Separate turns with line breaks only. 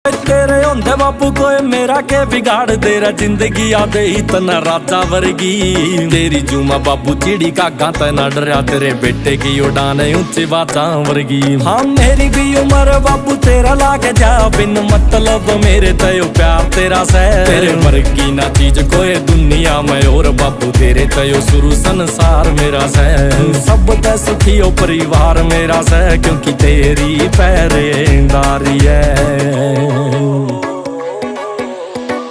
तेरे होंदे बापू कोई मेरा के बिगाड़ तेरा जिंदगी आदे इतना राजा वर्गी तेरी जुमा बाबू चिड़ी कागा तना डरिया तेरे बेटे की उड़ान ऊंची बाजा वर्गी। हाँ मेरी भी उम्र बाबू तेरा लाके जा बिन मतलब मेरे तयो प्यार तेरा से तेरे वर्गी ना चीज कोई दुनिया में और बाबू तेरे तयो शुरू संसार मेरा से सब ते सुखी हो परिवार मेरा से क्योंकि तेरी पैरेदारी है।